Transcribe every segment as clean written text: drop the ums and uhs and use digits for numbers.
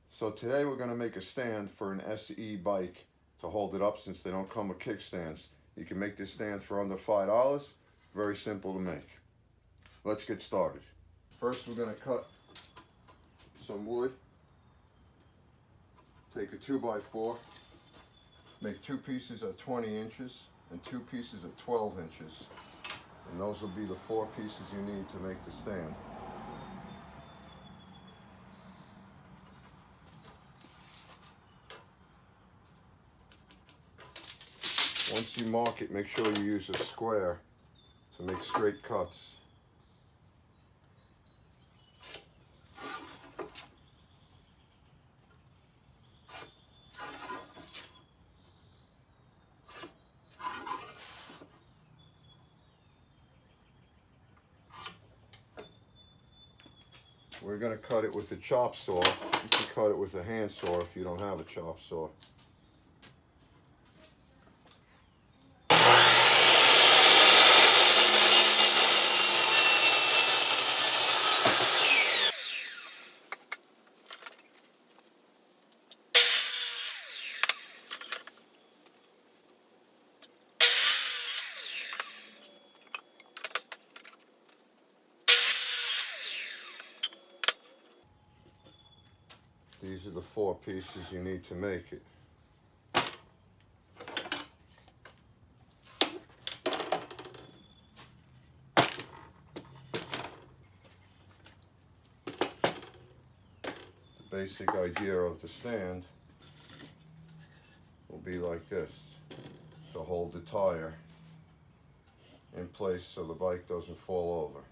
So today we're going to make a stand for an SE bike to hold it up since they don't come with kickstands. You can make this stand for under $5. Very simple to make. Let's get started. First we're going to cut some wood. Take a 2x4. Make 2 pieces of 20 inches and 2 pieces of 12 inches. And those will be the 4 pieces you need to make the stand. Once you mark it, make sure you use a square to make straight cuts. We're going to cut it with a chop saw. You can cut it with a hand saw if you don't have a chop saw. These are the 4 pieces you need to make it. The basic idea of the stand will be like this, to hold the tire in place so the bike doesn't fall over.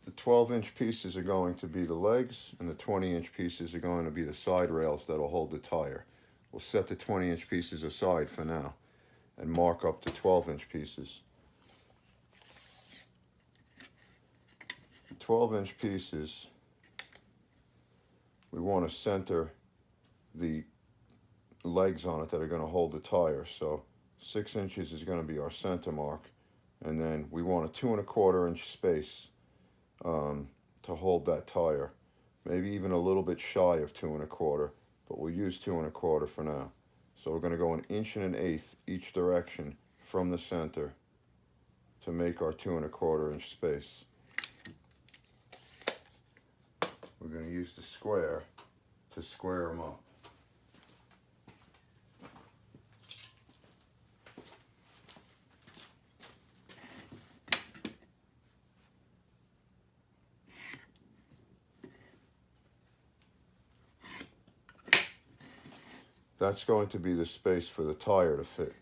The 12-inch pieces are going to be the legs, and the 20-inch pieces are going to be the side rails that will hold the tire. We'll set the 20-inch pieces aside for now and mark up the 12-inch pieces. The 12-inch pieces, we want to center the legs on it that are going to hold the tire. So 6 inches is going to be our center mark, and then we want a 2 1/4 inch space to hold that tire, maybe even a little bit shy of 2 1/4, but we'll use 2 1/4 for now. So we're going to go 1 1/8 each direction from the center to make our 2 1/4 inch space. We're going to use the square to square them up. That's going to be the space for the tire to fit.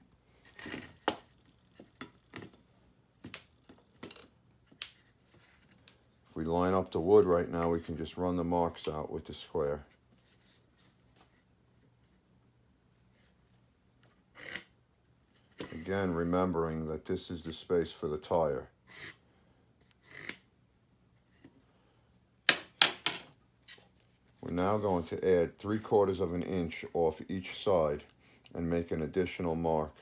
If we line up the wood right now, we can just run the marks out with the square. Again, remembering that this is the space for the tire. We're now going to add 3/4 of an inch off each side and make an additional mark.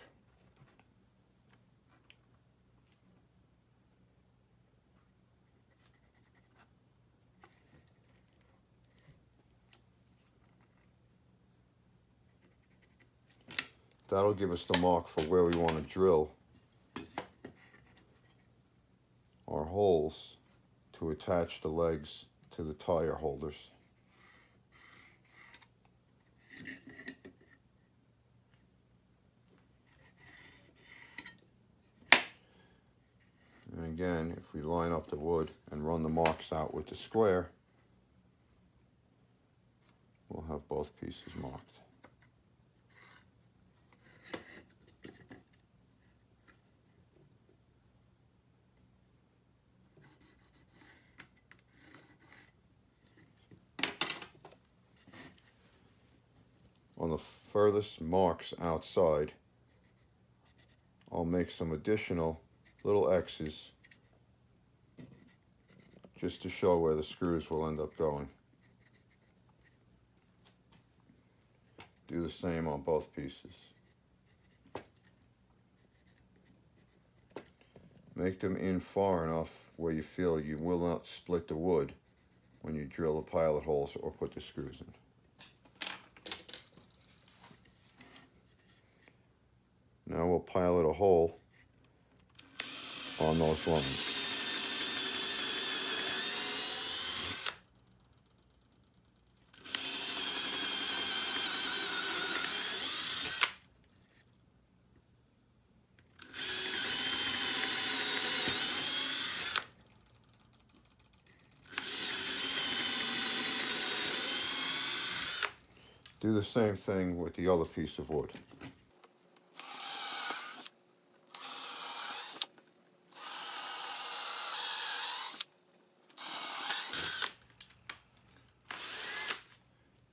That'll give us the mark for where we want to drill our holes to attach the legs to the tire holders. And again, if we line up the wood and run the marks out with the square, we'll have both pieces marked. On the furthest marks outside, I'll make some additional little X's just to show where the screws will end up going. Do the same on both pieces. Make them in far enough where you feel you will not split the wood when you drill the pilot holes or put the screws in. Now we'll pilot a hole on those lines. Do the same thing with the other piece of wood.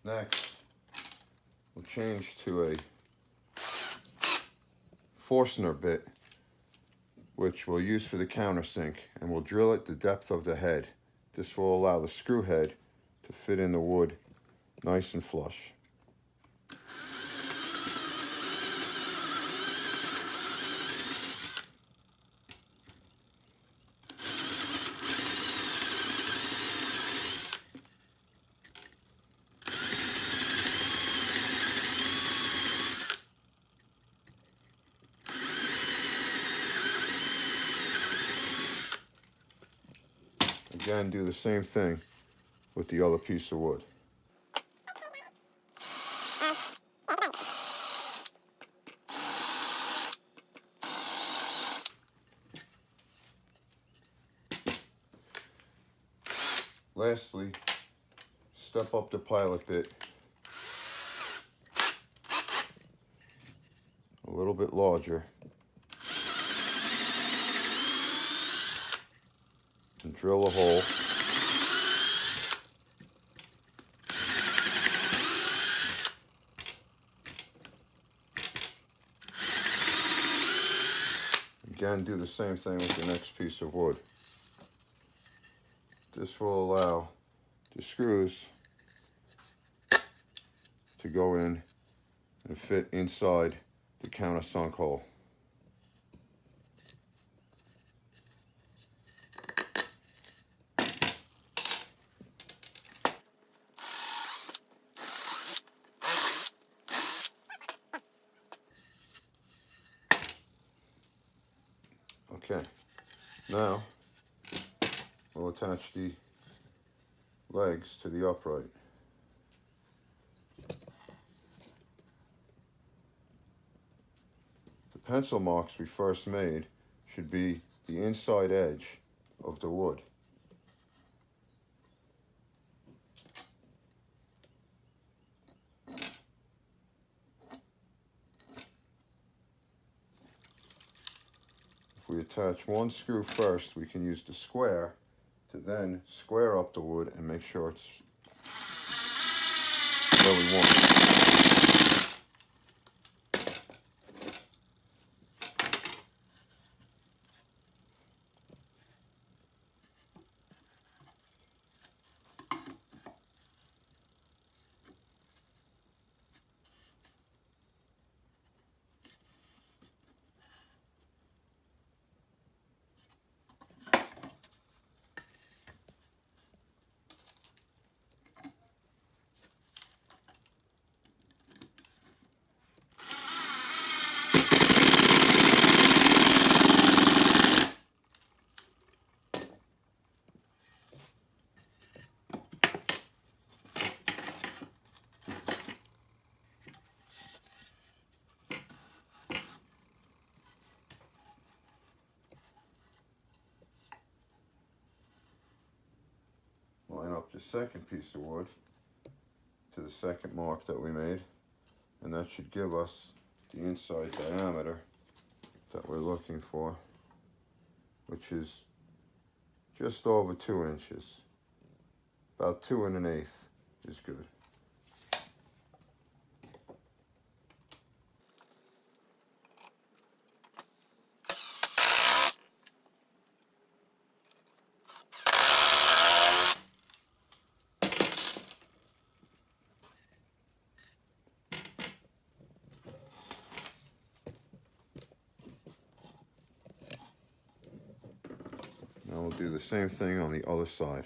Next, we'll change to a Forstner bit, which we'll use for the countersink, and we'll drill it the depth of the head. This will allow the screw head to fit in the wood nice and flush. Again, do the same thing with the other piece of wood. Lastly, step up the pilot bit a little bit larger and drill a hole. Again, do the same thing with the next piece of wood. This will allow the screws to go in and fit inside the countersunk hole. Okay, now we'll attach the legs to the upright. The pencil marks we first made should be the inside edge of the wood. If we attach one screw first, we can use the square to then square up the wood and make sure it's where we want it. Line up the second piece of wood to the second mark that we made, and that should give us the inside diameter that we're looking for, which is just over 2 inches. About 2 1/8 is good. do the same thing on the other side.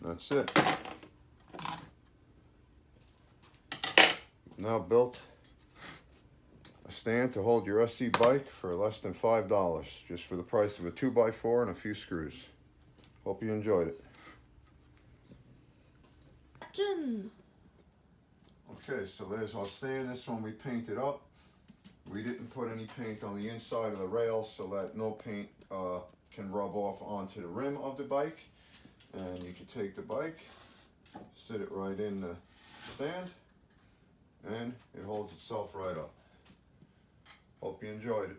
That's it. Now built a stand to hold your SC bike for less than $5, just for the price of a 2x4 and a few screws. Hope you enjoyed it. Okay, so there's our stand. This one we painted up. We didn't put any paint on the inside of the rails so that no paint can rub off onto the rim of the bike. And you can take the bike, sit it right in the stand, and it holds itself right up. Hope you enjoyed it.